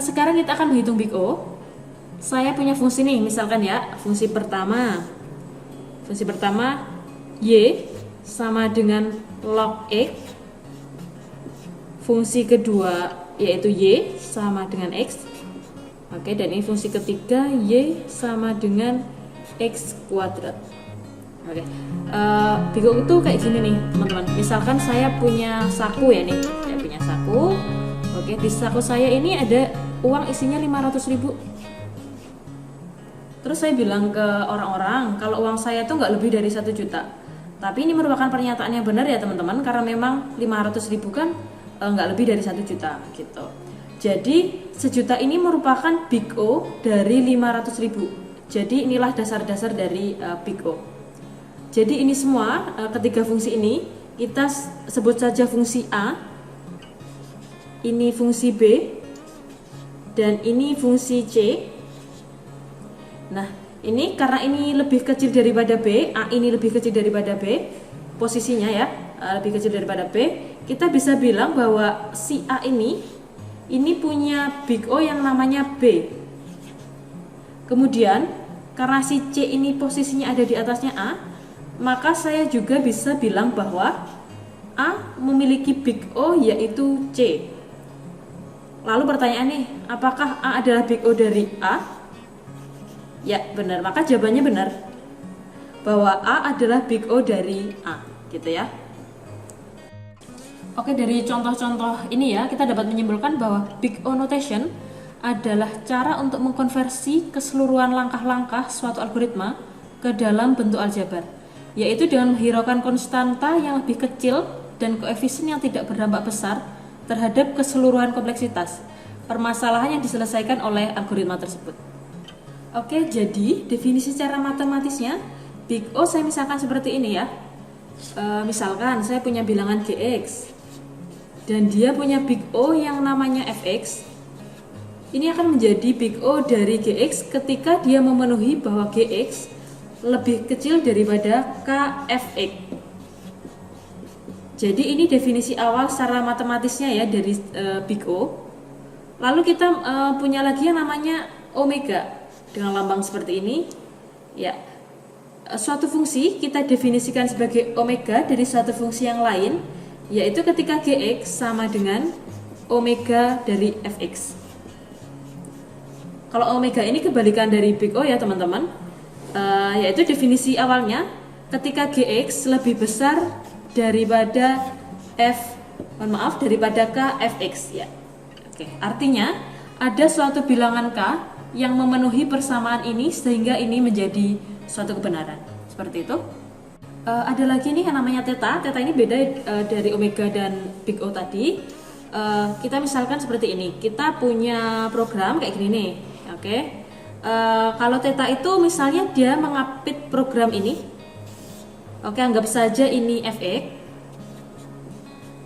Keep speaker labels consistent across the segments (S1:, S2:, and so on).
S1: Sekarang kita akan menghitung big O. Saya punya fungsi nih, misalkan ya, fungsi pertama Y sama dengan log X. Fungsi kedua yaitu Y sama dengan X. Oke, dan ini fungsi ketiga Y sama dengan X kuadrat. Oke, big O itu kayak gini nih teman-teman. Misalkan saya punya saku ya nih, saya punya saku. Oke, di saku saya ini ada uang isinya 500.000. Terus saya bilang ke orang-orang kalau uang saya itu nggak lebih dari 1 juta. Tapi ini merupakan pernyataan yang benar ya teman-teman, karena memang 500.000 kan nggak lebih dari 1 juta gitu. Jadi 1 juta ini merupakan big O dari 500.000. Jadi inilah dasar-dasar dari big O. Jadi ini semua ketiga fungsi ini kita sebut saja fungsi A, ini fungsi B, dan ini fungsi C. Nah, ini karena ini lebih kecil daripada B, A ini lebih kecil daripada B, posisinya ya, lebih kecil daripada B, kita bisa bilang bahwa si A ini punya big O yang namanya B. Kemudian, karena si C ini posisinya ada di atasnya A, maka saya juga bisa bilang bahwa A memiliki big O yaitu C. Lalu pertanyaan nih, apakah A adalah big O dari A? Ya, benar. Maka jawabannya benar. Bahwa A adalah big O dari A, gitu ya. Oke, dari contoh-contoh ini ya, kita dapat menyimpulkan bahwa big O notation adalah cara untuk mengkonversi keseluruhan langkah-langkah suatu algoritma ke dalam bentuk aljabar, yaitu dengan menghiraukan konstanta yang lebih kecil dan koefisien yang tidak berdampak besar terhadap keseluruhan kompleksitas permasalahan yang diselesaikan oleh algoritma tersebut. Oke, jadi definisi secara matematisnya big O saya misalkan seperti ini ya. Misalkan saya punya bilangan Gx dan dia punya big O yang namanya Fx. Ini akan menjadi big O dari Gx ketika dia memenuhi bahwa Gx lebih kecil daripada Kfx. Jadi ini definisi awal secara matematisnya ya dari big O. Lalu kita punya lagi yang namanya omega dengan lambang seperti ini. Ya, suatu fungsi kita definisikan sebagai omega dari suatu fungsi yang lain, yaitu ketika Gx sama dengan omega dari Fx. Kalau omega ini kebalikan dari big O ya teman-teman, yaitu definisi awalnya ketika Gx lebih besar daripada daripada Kfx ya. Oke, artinya ada suatu bilangan K yang memenuhi persamaan ini sehingga ini menjadi suatu kebenaran. Seperti itu. Ada lagi nih yang namanya theta. Theta ini beda dari omega dan big O tadi. Kita misalkan seperti ini. Kita punya program kayak gini nih. Oke. Kalau theta itu misalnya dia mengapit program ini. Oke, anggap saja ini Fx.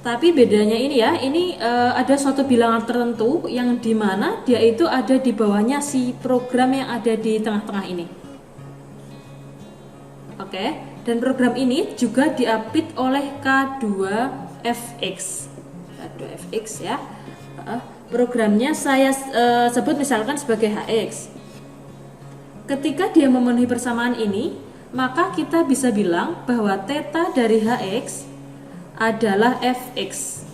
S1: Tapi bedanya ini ya, ini ada suatu bilangan tertentu yang dimana dia itu ada di bawahnya si program yang ada di tengah-tengah ini. Oke, dan program ini juga diapit oleh K2Fx. K2Fx ya. Programnya saya sebut misalkan sebagai Hx. Ketika dia memenuhi persamaan ini, maka kita bisa bilang bahwa theta dari Hx adalah Fx.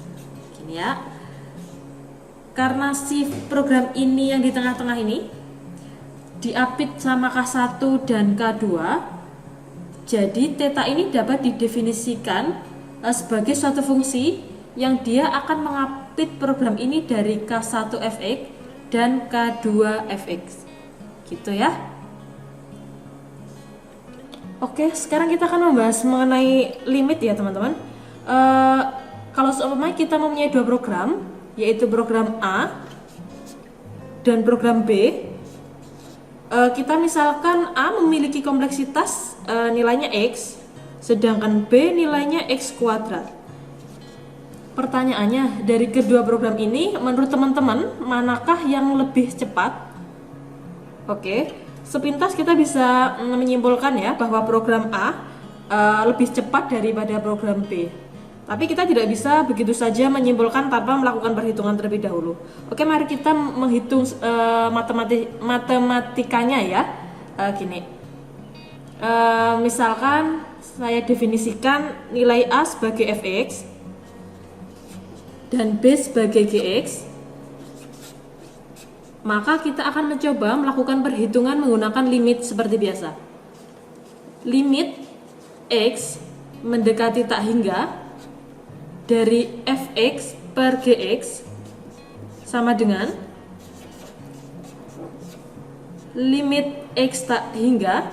S1: Gini ya. Karena si program ini yang di tengah-tengah ini diapit sama K1 dan K2, jadi theta ini dapat didefinisikan sebagai suatu fungsi yang dia akan mengapit program ini dari K1Fx dan K2Fx. Gitu ya. Oke, sekarang kita akan membahas mengenai limit ya teman-teman. Kalau seumpamanya kita mempunyai dua program, yaitu program A dan program B, kita misalkan A memiliki kompleksitas nilainya X, sedangkan B nilainya X kuadrat. Pertanyaannya, dari kedua program ini menurut teman-teman manakah yang lebih cepat? Oke, sepintas kita bisa menyimpulkan ya bahwa program A lebih cepat daripada program B. Tapi kita tidak bisa begitu saja menyimpulkan tanpa melakukan perhitungan terlebih dahulu. Oke, mari kita menghitung matematikanya ya. Gini, misalkan saya definisikan nilai A sebagai fx dan B sebagai gx, maka kita akan mencoba melakukan perhitungan menggunakan limit seperti biasa. Limit x mendekati tak hingga dari fx per gx sama dengan limit x tak hingga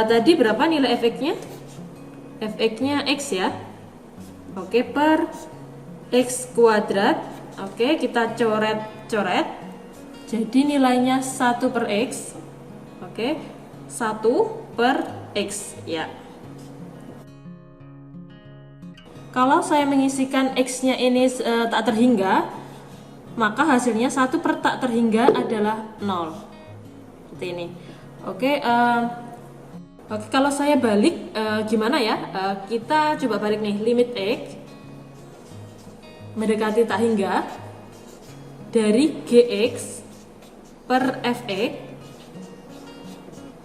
S1: tadi berapa nilai fx-nya? Fx-nya x ya. Oke, per x kuadrat. Oke, kita coret-coret. Jadi nilainya 1 per x. Oke, 1 per x ya. Kalau saya mengisikan x-nya ini tak terhingga, maka hasilnya 1 per tak terhingga adalah 0. Seperti ini. Oke, kalau saya balik gimana ya? Kita coba balik nih, limit x mendekati tak hingga dari gx per fx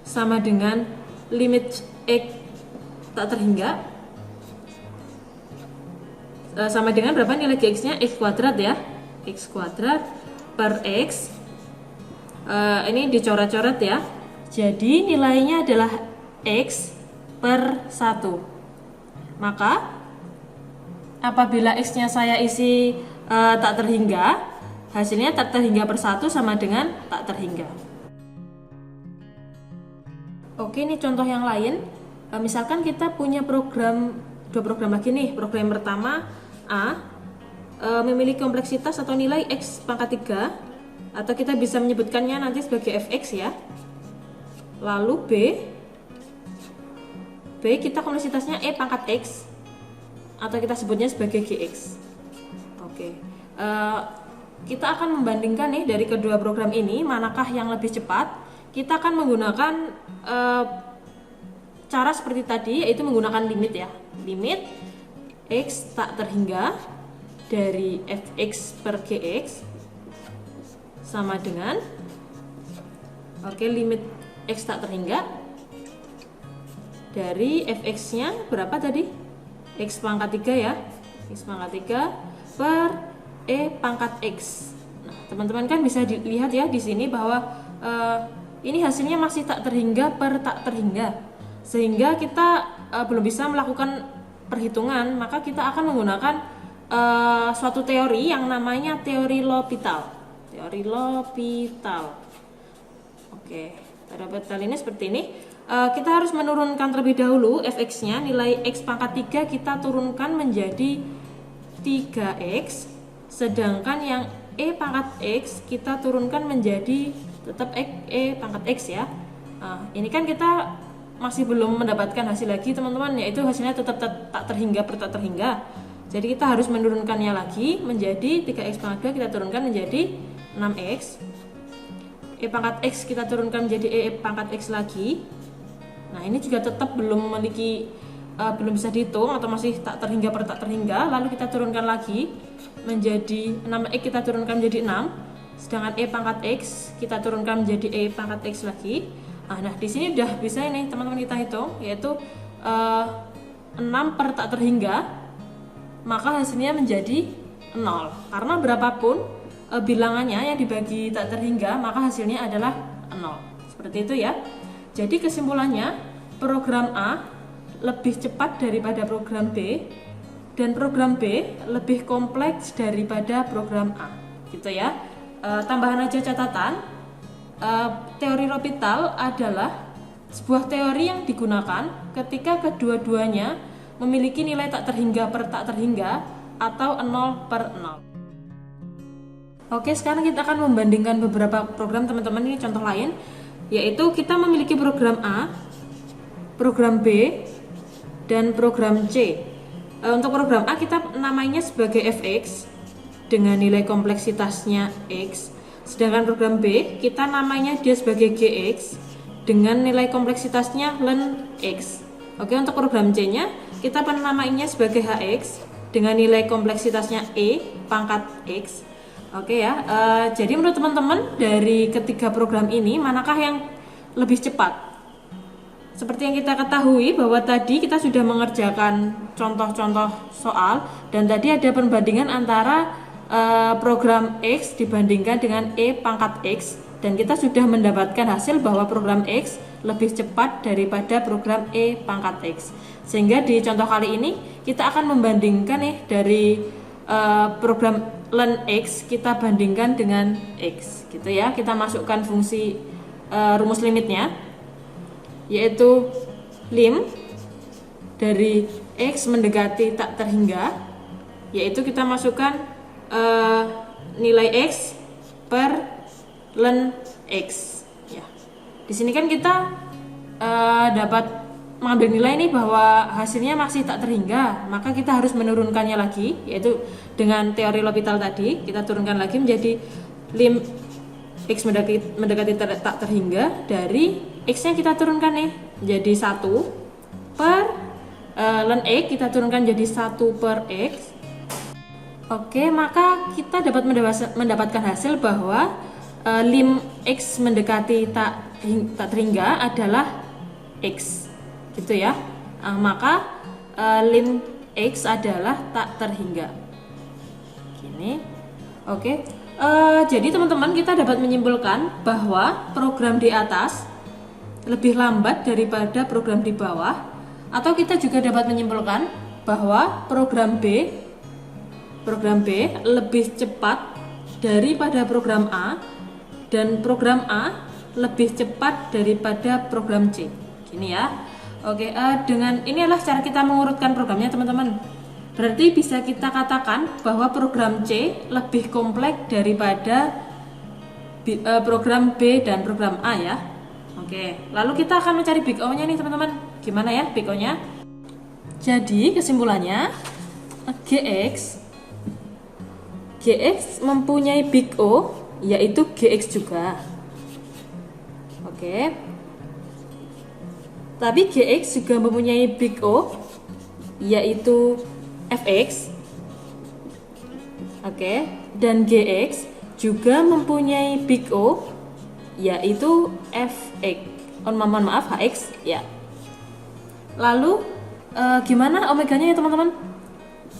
S1: sama dengan limit x tak terhingga sama dengan berapa nilai gx-nya? X kuadrat ya, x kuadrat per x. Ini dicoret-coret ya. Jadi nilainya adalah x per 1. Maka apabila x-nya saya isi tak terhingga, hasilnya tak terhingga per 1 sama dengan tak terhingga. Oke, ini contoh yang lain. Misalkan kita punya dua program lagi nih. Program pertama A memiliki kompleksitas atau nilai x pangkat 3, atau kita bisa menyebutkannya nanti sebagai fx ya. Lalu B kita kompleksitasnya e pangkat x, atau kita sebutnya sebagai gx. Oke, kita akan membandingkan nih dari kedua program ini manakah yang lebih cepat. Kita akan menggunakan cara seperti tadi, yaitu menggunakan limit ya. Limit x tak terhingga dari fx per gx sama dengan limit x tak terhingga dari fx nya berapa tadi? X pangkat 3 ya, x pangkat 3 per e pangkat x. Nah, teman-teman kan bisa dilihat ya di sini bahwa ini hasilnya masih tak terhingga per tak terhingga, sehingga kita belum bisa melakukan perhitungan. Maka kita akan menggunakan suatu teori yang namanya teori L'Hopital. Teori L'Hopital. Oke, teori L'Hopital ini seperti ini. Kita harus menurunkan terlebih dahulu fx-nya, nilai x pangkat 3 kita turunkan menjadi 3x, sedangkan yang e pangkat x kita turunkan menjadi tetap e pangkat x ya. Nah, ini kan kita masih belum mendapatkan hasil lagi teman-teman, yaitu hasilnya tetap tak terhingga per tak terhingga. Jadi kita harus menurunkannya lagi menjadi 3x pangkat 2 kita turunkan menjadi 6x. E pangkat x kita turunkan menjadi e pangkat x lagi. Nah, ini juga tetap belum bisa dihitung atau masih tak terhingga per tak terhingga. Lalu kita turunkan lagi menjadi 6x, kita turunkan menjadi 6. Sedangkan e pangkat x kita turunkan menjadi e pangkat x lagi. Nah, di sini udah bisa ini teman-teman kita hitung, yaitu 6 per tak terhingga, maka hasilnya menjadi 0. Karena berapapun bilangannya yang dibagi tak terhingga, maka hasilnya adalah 0. Seperti itu ya. Jadi kesimpulannya, program A lebih cepat daripada program B, dan program B lebih kompleks daripada program A. Gitu ya. Tambahan aja catatan. Teori L'Hopital adalah sebuah teori yang digunakan ketika kedua-duanya memiliki nilai tak terhingga per tak terhingga atau 0 per 0. Oke, sekarang kita akan membandingkan beberapa program teman-teman. Ini contoh lain, yaitu kita memiliki program A, program B, dan program C. Untuk program A kita namanya sebagai fx dengan nilai kompleksitasnya x. Sedangkan program B kita namanya dia sebagai gx dengan nilai kompleksitasnya ln x. Oke, untuk program C-nya kita penamainya sebagai HX dengan nilai kompleksitasnya E pangkat X. Oke ya. Jadi menurut teman-teman dari ketiga program ini manakah yang lebih cepat? Seperti yang kita ketahui bahwa tadi kita sudah mengerjakan contoh-contoh soal dan tadi ada perbandingan antara program X dibandingkan dengan E pangkat X dan kita sudah mendapatkan hasil bahwa program X lebih cepat daripada program E pangkat X. Sehingga di contoh kali ini kita akan membandingkan dari program len X kita bandingkan dengan X gitu ya. Kita masukkan fungsi rumus limitnya, yaitu lim dari X mendekati tak terhingga, yaitu kita masukkan nilai X per len X ya. Di sini kan kita dapat mengambil nilai ini bahwa hasilnya masih tak terhingga, maka kita harus menurunkannya lagi, yaitu dengan teori L'Hopital tadi kita turunkan lagi menjadi lim X mendekati tak terhingga dari X nya kita turunkan jadi 1 per len X kita turunkan jadi 1 per X. Oke, maka kita dapat mendapatkan hasil bahwa lim X mendekati tak terhingga adalah X gitu ya. Maka lim X adalah tak terhingga gini. Oke. Jadi teman-teman kita dapat menyimpulkan bahwa program di atas lebih lambat daripada program di bawah, atau kita juga dapat menyimpulkan bahwa program B lebih cepat daripada program A dan program A lebih cepat daripada program C. Gini ya. Oke, dengan ini adalah cara kita mengurutkan programnya teman-teman. Berarti bisa kita katakan bahwa program C lebih kompleks daripada program B dan program A ya. Oke, lalu kita akan mencari big O-nya nih teman-teman. Gimana ya big O-nya? Jadi kesimpulannya GX mempunyai big O yaitu GX juga. Oke. Tapi GX juga mempunyai big O yaitu Fx. Oke, dan GX juga mempunyai big O yaitu Fx. Mohon maaf, Hx ya. Lalu gimana omeganya ya teman-teman?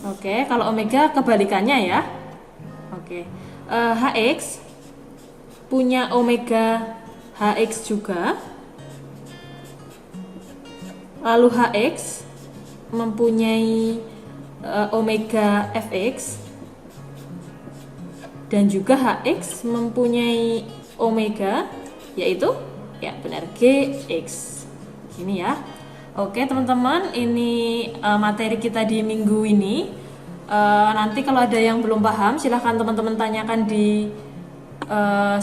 S1: Oke, kalau omega kebalikannya ya. Oke. Hx punya omega Hx juga. Lalu Hx mempunyai omega Fx dan juga Hx mempunyai omega yaitu ya benar Gx. Gini ya. Oke teman-teman, ini materi kita di minggu ini. Nanti kalau ada yang belum paham silahkan teman-teman tanyakan di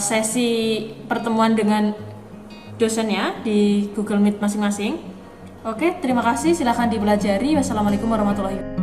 S1: sesi pertemuan dengan dosennya di Google Meet masing-masing. Oke, terima kasih, silahkan dipelajari. Wassalamualaikum warahmatullahi wabarakatuh.